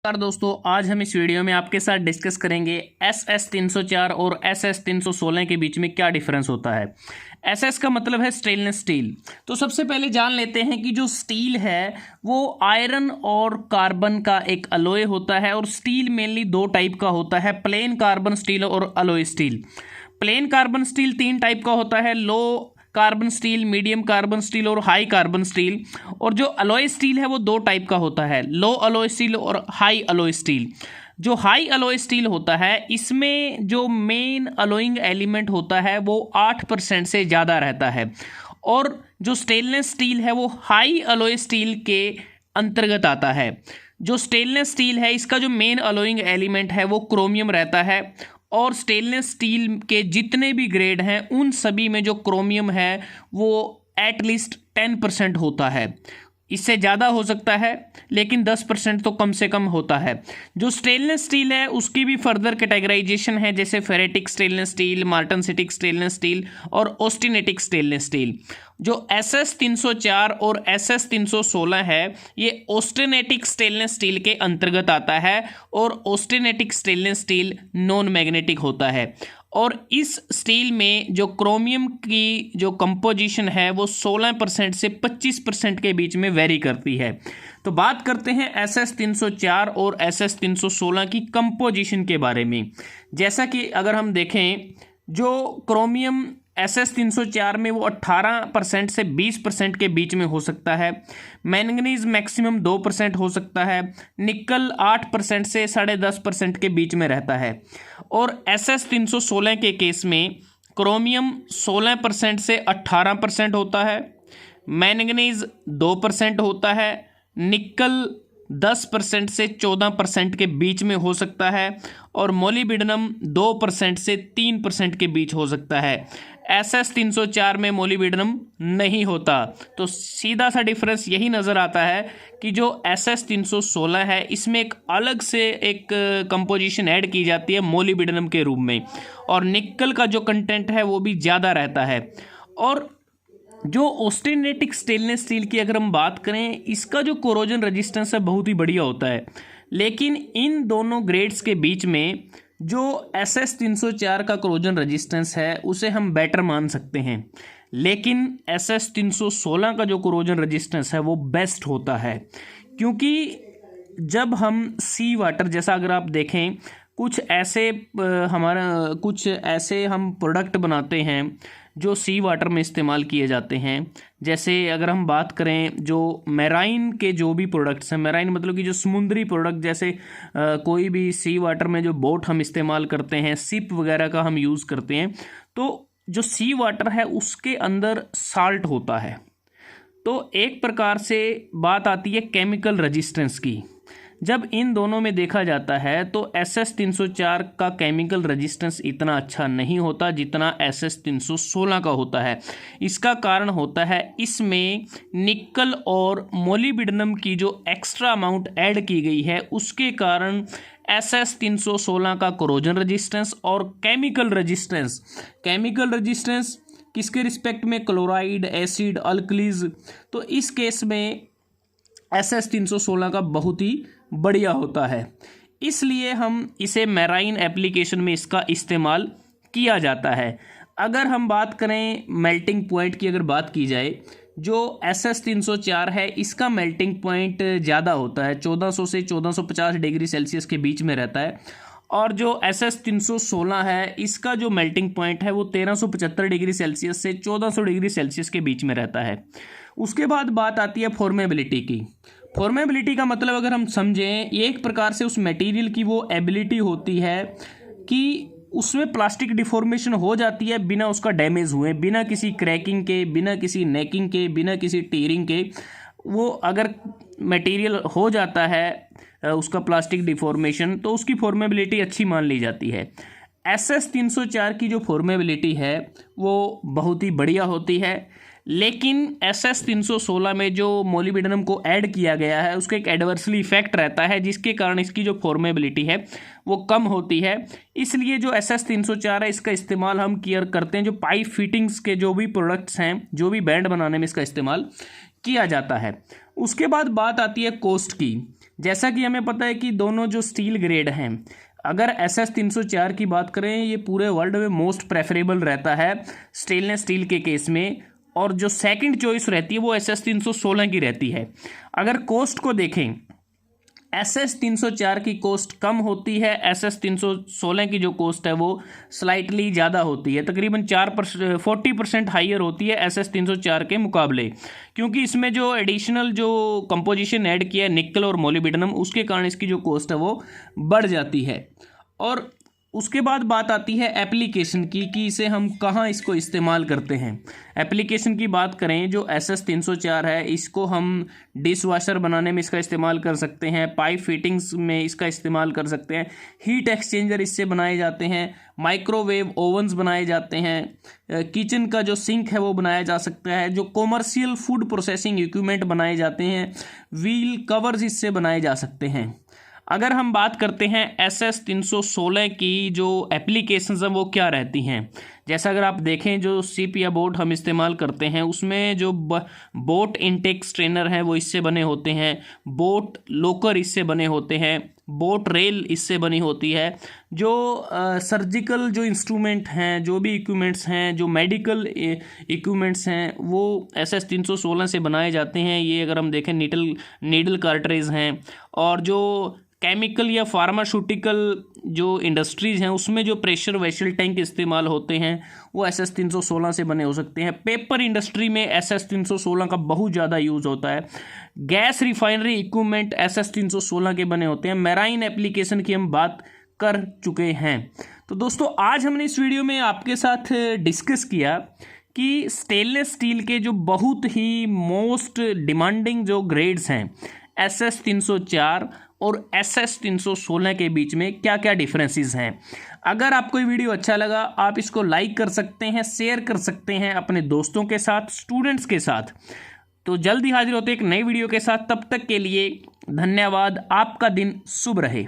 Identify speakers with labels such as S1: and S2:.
S1: नमस्कार दोस्तों, आज हम इस वीडियो में आपके साथ डिस्कस करेंगे SS 304 और SS 316 के बीच में क्या डिफरेंस होता है। SS का मतलब है स्टेनलेस स्टील। तो सबसे पहले जान लेते हैं कि जो स्टील है वो आयरन और कार्बन का एक अलॉय होता है और स्टील मेनली दो टाइप का होता है, प्लेन कार्बन स्टील और alloy steel. Plane carbon steel तीन टाइप का होता है, low carbon steel, medium carbon steel और हाई कार्बन स्टील। और जो अलॉय स्टील है वो दो टाइप का होता है, लो अलॉय स्टील और हाई अलॉय स्टील। जो हाई अलॉय स्टील होता है इसमें जो मेन अलॉइंग एलिमेंट होता है वो 8% से ज़्यादा रहता है। और जो स्टेनलेस स्टील है वो हाई अलॉय स्टील के अंतर्गत आता है। जो स्टेनलेस स्टील है इसका जो मेन अलॉइंग एलिमेंट है वो क्रोमियम रहता है। और स्टेनलेस स्टील के जितने भी ग्रेड हैं उन सभी में जो क्रोमियम है वो एटलीस्ट 10% होता है। इससे ज़्यादा हो सकता है लेकिन 10% तो कम से कम होता है। जो स्टेनलेस स्टील है उसकी भी फर्दर कैटेगराइजेशन है, जैसे ferritic stainless steel, martensitic stainless steel और ऑस्टिनेटिक स्टेनलेस स्टील। जो SS 304 और SS 316 है ये ऑस्टिनेटिक स्टेनलेस स्टील के अंतर्गत आता है और austenitic stainless steel non magnetic होता है। और इस स्टील में जो क्रोमियम की जो कंपोजिशन है वो 16% से 25% के बीच में वेरी करती है। तो बात करते हैं SS 304 और SS 316 की कंपोजिशन के बारे में। जैसा कि अगर हम देखें, जो क्रोमियम SS 304 में वो 18% से 20% के बीच में हो सकता है, मैंगनीज मैक्सिमम 2% हो सकता है, निकल 8% से 10.5% के बीच में रहता है। और SS 316 के केस में क्रोमियम 16% से 18% होता है, मैंगनीज 2% होता है, निकल 10% से 14% के बीच में हो सकता है और मोलिब्डेनम 2% से 3% के बीच हो सकता है। SS 304 में मोलिब्डेनम नहीं होता। तो सीधा सा डिफरेंस यही नज़र आता है कि जो SS 316 है इसमें एक अलग से एक कंपोजिशन ऐड की जाती है मोलिब्डेनम के रूप में, और निकल का जो कंटेंट है वो भी ज़्यादा रहता है। और जो ऑस्टिनेटिक स्टेनलेस स्टील की अगर हम बात करें, इसका जो कोरोजन रेजिस्टेंस है बहुत ही बढ़िया होता है। लेकिन इन दोनों ग्रेड्स के बीच में जो SS 304 का कोरोजन रेजिस्टेंस है उसे हम बेटर मान सकते हैं, लेकिन SS 316 का जो कोरोजन रेजिस्टेंस है वो बेस्ट होता है। क्योंकि जब हम सी वाटर, जैसा अगर आप देखें, कुछ ऐसे हम प्रोडक्ट बनाते हैं जो सी वाटर में इस्तेमाल किए जाते हैं। जैसे अगर हम बात करें जो मैराइन के जो भी प्रोडक्ट्स हैं, मैराइन मतलब कि जो समुद्री प्रोडक्ट, जैसे कोई भी सी वाटर में जो बोट हम इस्तेमाल करते हैं, सिप वगैरह का हम यूज़ करते हैं, तो जो सी वाटर है उसके अंदर साल्ट होता है। तो एक प्रकार से बात आती है केमिकल रेजिस्टेंस की। जब इन दोनों में देखा जाता है तो SS 304 का केमिकल रेजिस्टेंस इतना अच्छा नहीं होता जितना SS 316 का होता है। इसका कारण होता है इसमें निकल और मोलिब्डेनम की जो एक्स्ट्रा अमाउंट ऐड की गई है उसके कारण SS 316 का कोरोजन रेजिस्टेंस और केमिकल रेजिस्टेंस किसके रिस्पेक्ट में, क्लोराइड, एसिड, अल्कलीज, तो इस केस में SS 316 का बहुत ही बढ़िया होता है। इसलिए हम इसे मैराइन एप्लीकेशन में इसका इस्तेमाल किया जाता है। अगर हम बात करें मेल्टिंग पॉइंट की, अगर बात की जाए, जो SS 304 है इसका मेल्टिंग पॉइंट ज़्यादा होता है, 1400 से 1450 डिग्री सेल्सियस के बीच में रहता है। और जो SS 316 है इसका जो मेल्टिंग पॉइंट है वो 1375 डिग्री सेल्सियस से 1400 डिग्री सेल्सियस के बीच में रहता है। उसके बाद बात आती है फॉर्मेबिलिटी की। फॉर्मेबिलिटी का मतलब अगर हम समझें, ये एक प्रकार से उस मटेरियल की वो एबिलिटी होती है कि उसमें प्लास्टिक डिफॉर्मेशन हो जाती है बिना उसका डैमेज हुए, बिना किसी क्रैकिंग के, बिना किसी नेकिंग के, बिना किसी टीयरिंग के। वो अगर मटेरियल हो जाता है उसका प्लास्टिक डिफॉर्मेशन तो उसकी फॉर्मेबिलिटी अच्छी मान ली जाती है। SS 304 की जो फॉर्मेबिलिटी है वो बहुत ही बढ़िया होती है। लेकिन SS 316 में जो मोलिब्डेनम को ऐड किया गया है उसका एक एडवर्सली इफेक्ट रहता है जिसके कारण इसकी जो फॉर्मेबिलिटी है वो कम होती है। इसलिए जो SS 304 है इसका इस्तेमाल हम करते हैं जो पाइप फिटिंग्स के जो भी प्रोडक्ट्स हैं, जो भी बैंड बनाने में इसका इस्तेमाल किया जाता है। उसके बाद बात आती है कॉस्ट की। जैसा कि हमें पता है कि दोनों जो स्टील ग्रेड हैं, अगर SS 304 की बात करें, ये पूरे वर्ल्ड में मोस्ट प्रेफरेबल रहता है स्टेनलेस स्टील के केस में, और जो सेकंड चॉइस रहती है वो SS 316 की रहती है। अगर कॉस्ट को देखें, SS 304 की कॉस्ट कम होती है, SS 316 की जो कॉस्ट है वो स्लाइटली ज़्यादा होती है, तकरीबन 40% हाइयर होती है SS 304 के मुकाबले, क्योंकि इसमें जो एडिशनल जो कंपोजिशन ऐड किया है निकल और मोलिब्डेनम, उसके कारण इसकी जो कॉस्ट है वो बढ़ जाती है। और उसके बाद बात आती है एप्लीकेशन की कि इसे हम कहाँ इसको इस्तेमाल करते हैं। एप्लीकेशन की बात करें, जो SS 304 है इसको हम डिश वॉशर बनाने में इसका इस्तेमाल कर सकते हैं, पाइप फिटिंग्स में इसका इस्तेमाल कर सकते हैं, हीट एक्सचेंजर इससे बनाए जाते हैं, माइक्रोवेव ओवन्स बनाए जाते हैं, किचन का जो सिंक है वो बनाया जा सकता है, जो कॉमर्शियल फूड प्रोसेसिंग इक्विपमेंट बनाए जाते हैं, व्हील कवर्स इससे बनाए जा सकते हैं। अगर हम बात करते हैं SS 316 की जो एप्लीकेशंस हैं वो क्या रहती हैं, जैसा अगर आप देखें जो शिप या बोट हम इस्तेमाल करते हैं उसमें जो बोट इनटेक स्ट्रेनर हैं वो इससे बने होते हैं, बोट लोकर इससे बने होते हैं, बोट रेल इससे बनी होती है, जो सर्जिकल जो इंस्ट्रूमेंट हैं, जो भी इक्विपमेंट्स हैं, जो मेडिकल इक्विपमेंट्स हैं वो SS 316 से बनाए जाते हैं। ये अगर हम देखें नीडल कार्ट्रेज हैं, और जो केमिकल या फार्मास्यूटिकल जो इंडस्ट्रीज़ हैं उसमें जो प्रेशर वेसल टैंक इस्तेमाल होते हैं वो SS 316 से बने हो सकते हैं। पेपर इंडस्ट्री में SS 316 का बहुत ज़्यादा यूज़ होता है। गैस रिफाइनरी इक्विपमेंट SS 316 के बने होते हैं। मैराइन एप्लीकेशन की हम बात कर चुके हैं। तो दोस्तों, आज हमने इस वीडियो में आपके साथ डिस्कस किया कि स्टेनलेस स्टील के जो बहुत ही मोस्ट डिमांडिंग जो ग्रेड्स हैं SS 304 और SS 316 के बीच में क्या क्या डिफरेंसेस हैं। अगर आपको ये वीडियो अच्छा लगा, आप इसको लाइक कर सकते हैं, शेयर कर सकते हैं अपने दोस्तों के साथ, स्टूडेंट्स के साथ। तो जल्दी हाजिर होते हैं एक नई वीडियो के साथ। तब तक के लिए धन्यवाद। आपका दिन शुभ रहे।